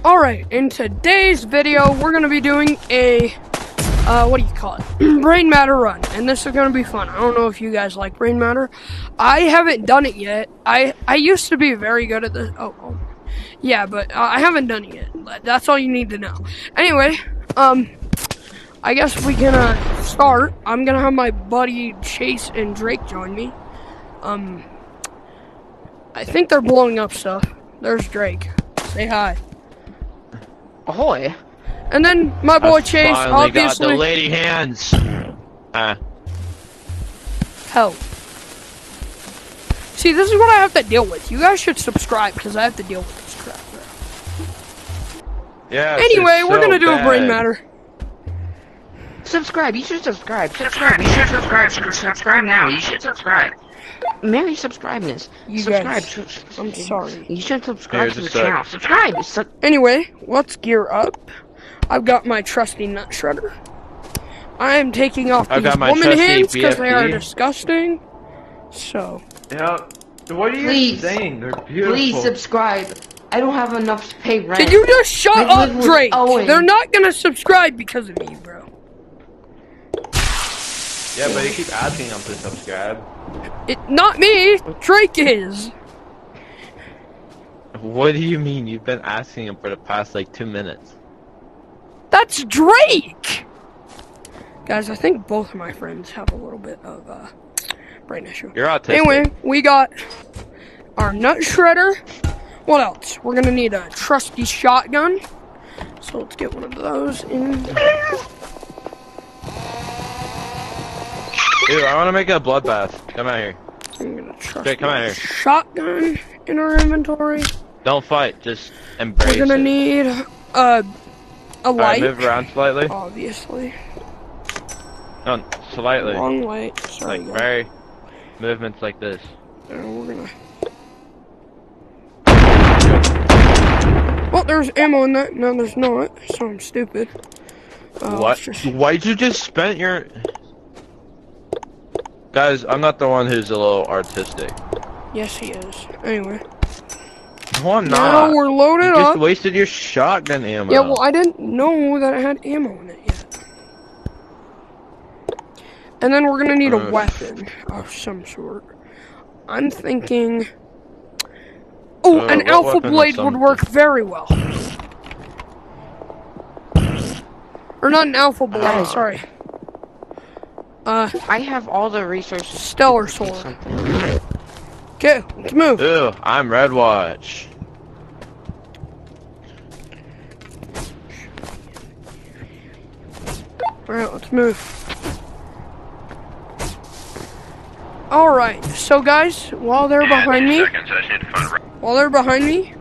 Alright, in today's video, we're going to be doing a, what do you call it? Brain Matter run. And this is going to be fun. I don't know if you guys like Brain Matter. I haven't done it yet. I used to be very good at this. Oh. Yeah, but I haven't done it yet. That's all you need to know. Anyway, I guess we can, start. I'm going to have my buddy Chase and Drake join me. I think they're blowing up stuff. There's Drake. Say hi. Ahoy! And then my boy Chase, finally obviously. got the lady hands. Hell. See, this is what I have to deal with. You guys should subscribe because I have to deal with this crap, bro. Yeah. Anyway, we're gonna do a Brain Matter. Subscribe, you should subscribe. Subscribe, you should subscribe. Subscribe now, you should subscribe. Mary, subscribeness. Subscribe. I'm sorry. You should subscribe to the channel. Subscribe! Anyway, let's gear up. I've got my trusty nut shredder. I am taking off these woman hands because they are disgusting. So. Yeah. What are you saying? They're beautiful. Please subscribe. I don't have enough to pay rent. Can you just shut up, Drake? They're not gonna subscribe because of me, bro. Yeah, but you keep asking them to subscribe. Not me. Drake is. What do you mean? You've been asking him for the past like 2 minutes. That's Drake! Guys, I think both of my friends have a little bit of brain issue. You're autistic. Anyway, we got our nut shredder. What else? We're gonna need a trusty shotgun. So let's get one of those in. Dude, I want to make a bloodbath. Come out here. I'm gonna trust Jake, come out here. Shotgun in our inventory. Don't fight. Just embrace it. We're gonna need a light. Move around slightly. Obviously. No, slightly. Long light. Sorry. Like very movements like this. We're gonna. Well, there's ammo in that. No, there's not. So I'm stupid. What? Why'd you just spend your? Guys, I'm not the one who's a little artistic. Yes, he is. Anyway. No, I'm not. Now we're loaded you up. just wasted your shotgun ammo. Yeah, well, I didn't know that I had ammo in it yet. And then we're gonna need a weapon of some sort. I'm thinking. Oh, an alpha blade would work very well. Or not an alpha blade, sorry. I have all the resources. Stellar sword. Okay, let's move. Ew, I'm Red Watch. Alright, let's move. Alright, so guys, while they're behind me,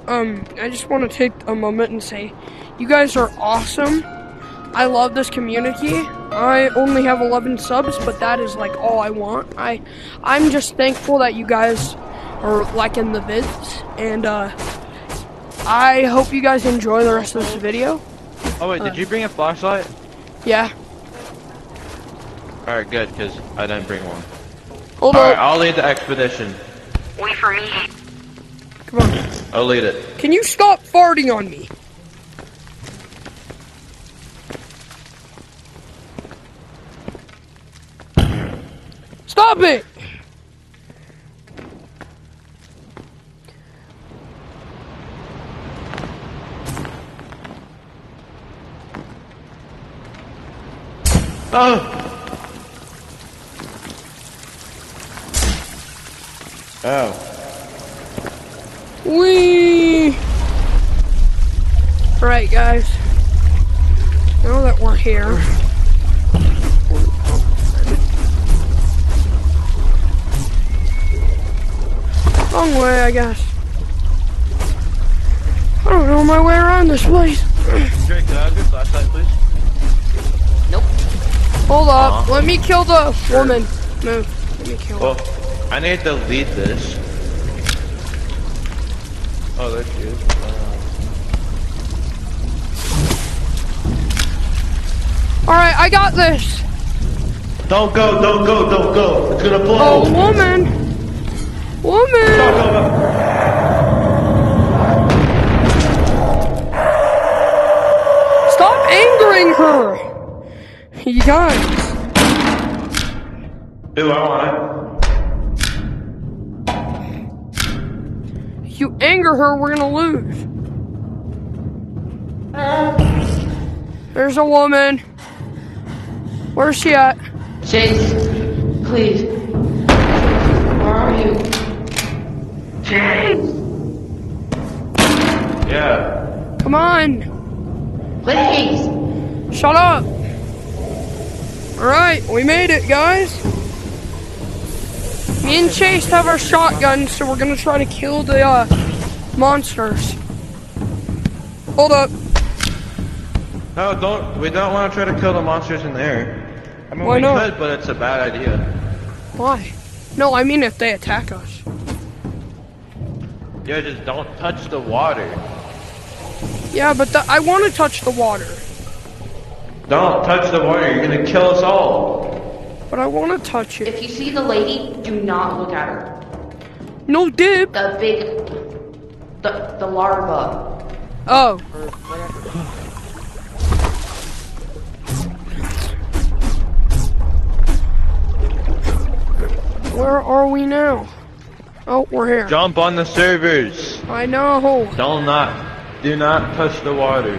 I just want to take a moment and say, you guys are awesome. I love this community. I only have 11 subs, but that is like all I want. I'm just thankful that you guys are liking the vids, and I hope you guys enjoy the rest of this video. Oh wait, did you bring a flashlight? Yeah. Alright, good, because I didn't bring one. Hold Alright, on. I'll lead the expedition. Wait for me. Come on. I'll lead it. Can you stop farting on me? Stop it! Oh! Whee! Alright, guys. Now that we're here. Long way, I guess. I don't know my way around this place. Drake, can I have your flashlight, please? Nope. Hold up. Let me kill the woman. Move. Let me kill her. Well, I need to lead this. Oh, there she is. Alright, I got this. Don't go, don't go, don't go. It's gonna blow. Oh, woman. Woman. Go, go, go. her. You guys. Do I want If you anger her, we're gonna lose. There's a woman. Where's she at? Chase, please. Where are you? Chase! it? Yeah. Come on. Please! Shut up. Alright, we made it, guys. Me and Chase have our shotguns, so we're gonna try to kill the monsters. Hold up. No, don't. We don't want to try to kill the monsters in there. I mean, Why we not? could, but it's a bad idea. Why? No, I mean if they attack us. Yeah, just don't touch the water. Yeah, but I want to touch the water. Don't touch the water. You're gonna kill us all. But I want to touch it. If you see the lady, do not look at her. No dip. The big... The larva. Oh. Or whatever. Where are we now? Oh, we're here. Jump on the servers. I know. Do not touch the water.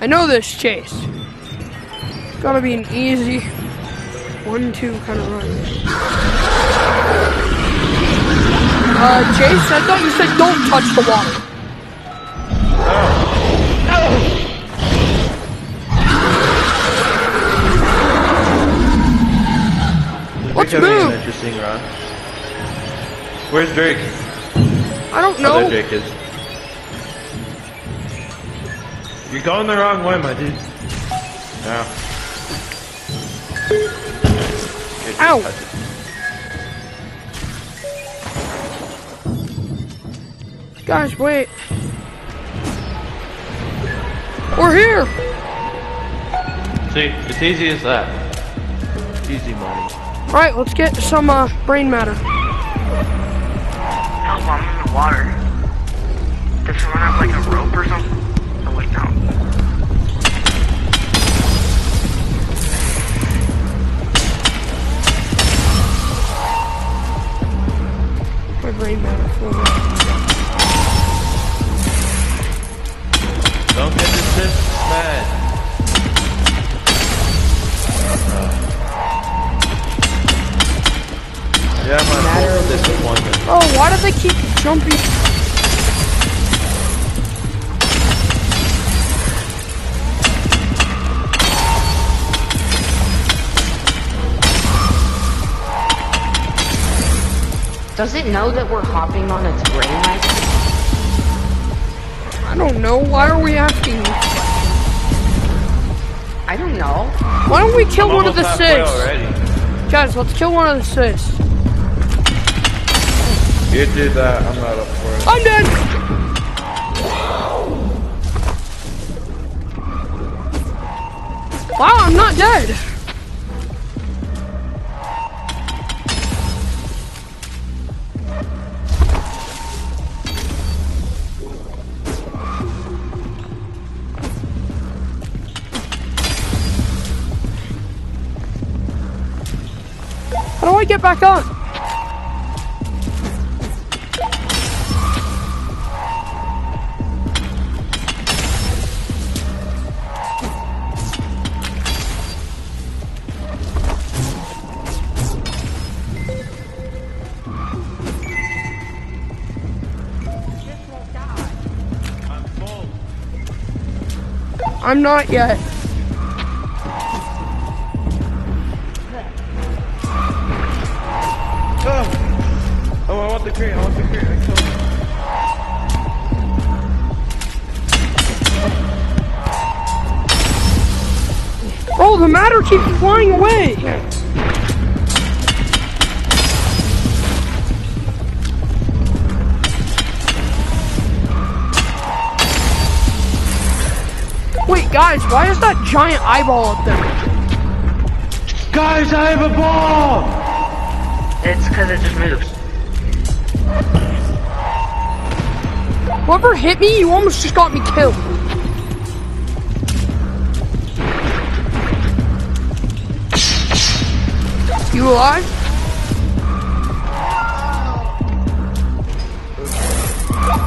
I know this, Chase. It's gotta be an easy 1-2 kind of run. Chase, I thought you said don't touch the water. Let's Drake having move. an interesting run. Where's Drake? I don't Oh, know. there Drake is. You're going the wrong way, my dude. No. Ow. Guys, wait. We're here. See, it's easy as that. Easy money. All right, let's get some brain matter. Help, I'm in the water. Does someone have like a rope or something? Oh wait, no. My brain matter. Don't get this mad. Yeah, my disappointment. Oh, why do they keep jumping? Does it know that we're hopping on its brain right now? I don't know. Why are we asking these questions? I don't know. Why don't we kill one of the Almost halfway sis? already. Guys, let's kill one of the sis. You do that. I'm not up for it. I'm dead. Wow, I'm not dead. How do I get back on? I'm not yet. Oh, I want the crate. I want the crate. I killed it. Bro, the matter keeps flying away. Wait, guys, why is that giant eyeball up there? Guys, I have a ball! It's because it just moves. Whoever hit me, you almost just got me killed. You alive?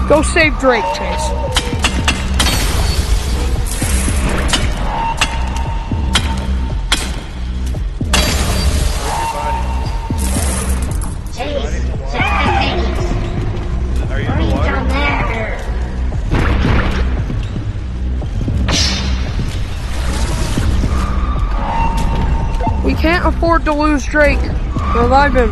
Go save Drake, Chase. Are you in the water? We can't afford to lose Drake. Revive him.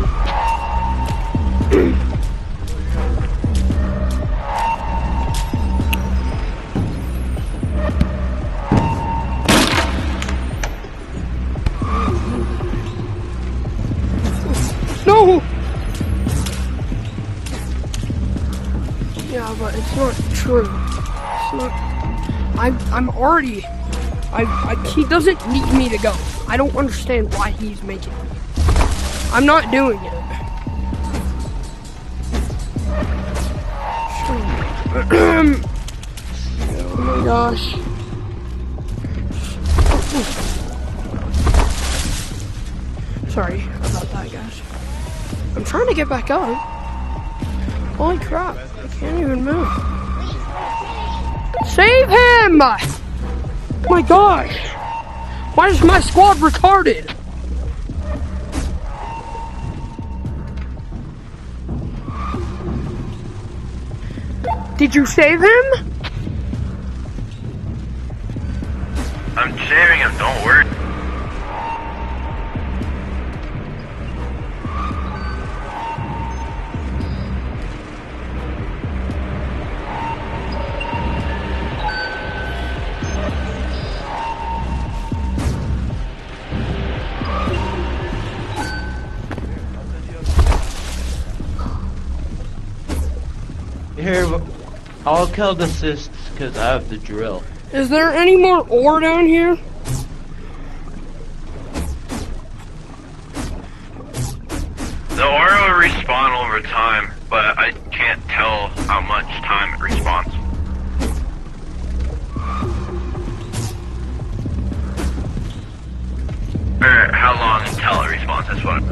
No! Yeah, but it's not true. It's not. I'm already. He doesn't need me to go. I don't understand why he's making me. I'm not doing it. Oh my gosh. Sorry about that, guys. I'm trying to get back up. Holy crap, I can't even move. Save him! My gosh! Why is my squad retarded? Did you save him? I'm saving him, don't worry. Here, I'll kill the cysts because I have the drill. Is there any more ore down here? The aura will respawn over time, but I can't tell how much time it respawns. Or how long until it respawns, that's what.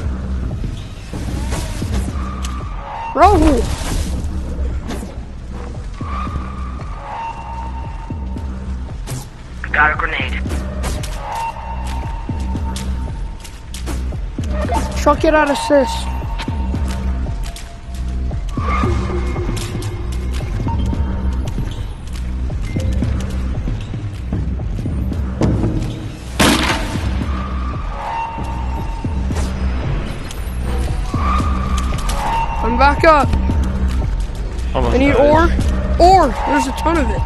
Rahul! Got a grenade. Chuck it at assist. I'm back up. Almost I need died. ore. Ore! There's a ton of it.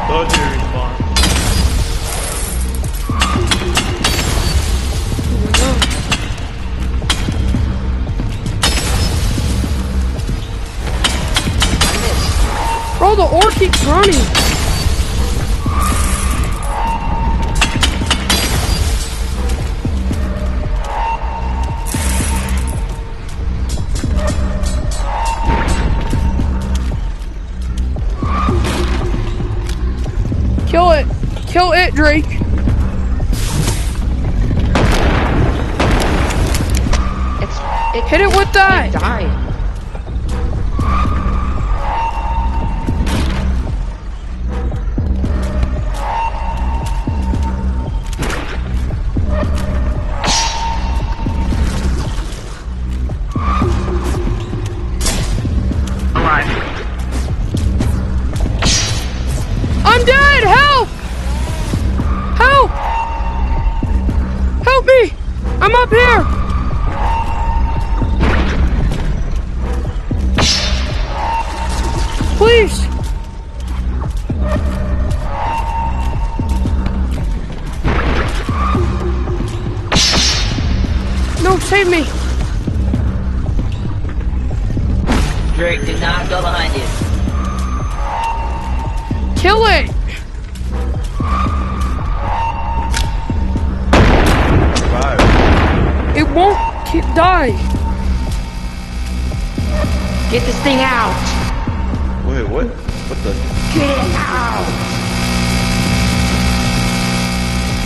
Those are your respawn. Bro, the ore keeps running. Kill it. Kill it, Drake. Hit it with that. It died. Alive. I'm dead! Help! Help! Help me! I'm up here! Please! No, save me! Drake, do not go behind you. Kill it! Survive. It won't die. Get this thing out. Wait, what? What the? Get it out.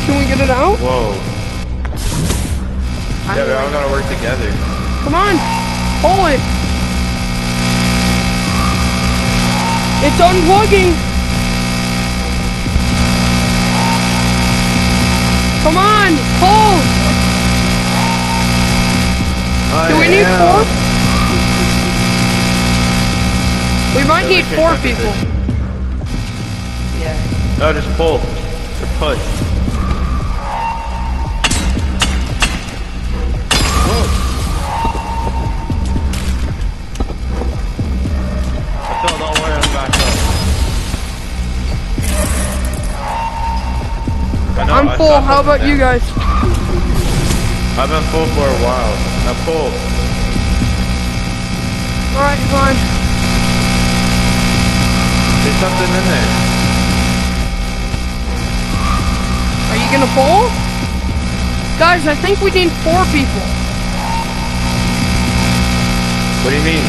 Can we get it out? Whoa. Yeah, we all gotta work together. Come on. Pull it. It's unplugging. Come on. Pull. Do we need 4? We might need 4 people. No, just pull. Or push. Whoa. I feel don't worry, I'm back up. I know, I'm I full. stopped How at the about you end. guys? I've been full for a while. Now pull. Alright, fine. There's something in there. Are you gonna pull? Guys, I think we need 4 people. What do you mean?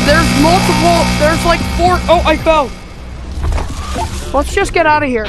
There's multiple, there's like 4, oh, I fell. Let's just get out of here.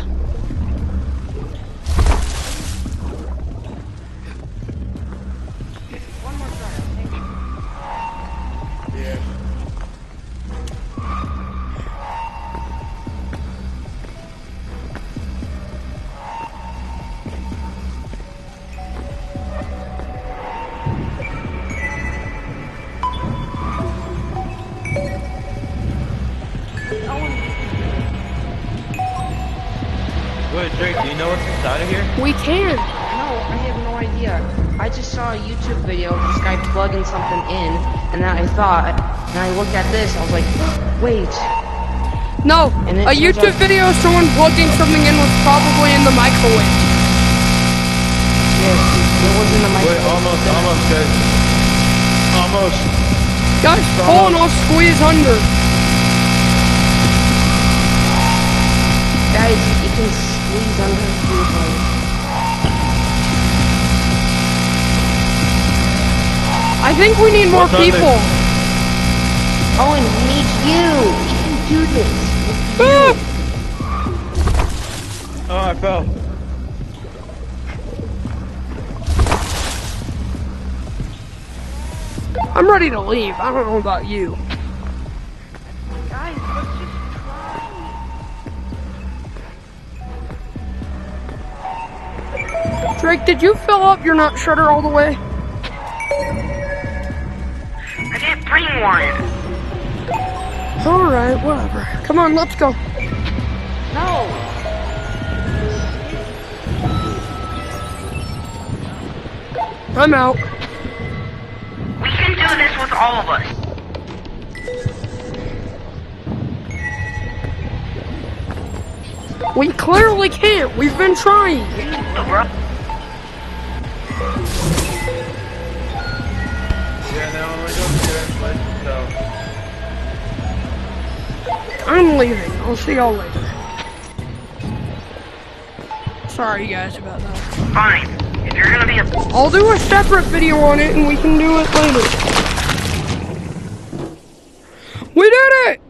Wait, Drake, do you know what's inside of here? We can. No, I have no idea. I just saw a YouTube video of this guy plugging something in, and then I thought, and I looked at this, I was like, wait. No, And it a turns YouTube out- video of someone plugging something in was probably in the microwave. Yes, it was in the Wait, microwave. almost, guys. Almost. Guys, pull and I'll squeeze under. Guys, you can squeeze under the food. I think we need more What's under? people. Owen, we need you. We can do this. Ah! Oh, I fell. I'm ready to leave. I don't know about you. Guys, let's just try. Drake, did you fill up your nut shredder all the way? I didn't bring one. Alright, whatever. Come on, let's go. No. I'm out. We can do this with all of us. We clearly can't. We've been trying. Yeah, now I'm gonna go to the I'm leaving. I'll see y'all later. Sorry, guys, about that. Fine. If you're gonna be a I'll do a separate video on it and we can do it later. We did it!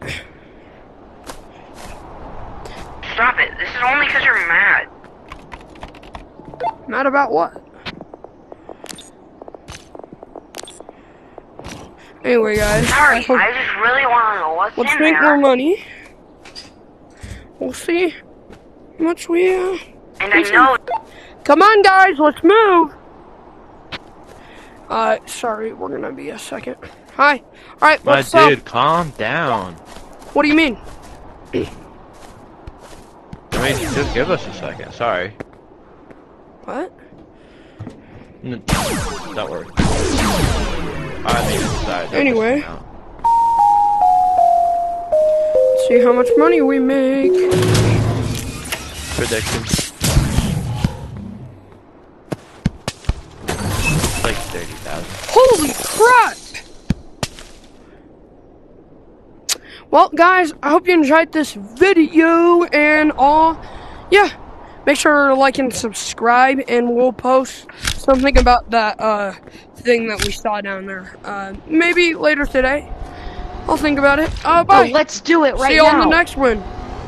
stop it. This is only because you're mad. Mad about what? Anyway, guys. Sorry, I hope- I just really want to know what's let's in make there. more money. We'll see how much we, And I know Come on, guys, let's move. Sorry, we're gonna be a second. Hi. Alright, My let's dude, calm down. What do you mean? I mean, just give us a second. Sorry. What? Don't worry. I mean, inside. Anyway. See how much money we make. Prediction. Like 30,000. Holy crap! Well, guys, I hope you enjoyed this video and all. Yeah, make sure to like and subscribe, and we'll post something about that thing that we saw down there. Maybe later today. I'll think about it. Bye. let's do it right See you now. on the next one.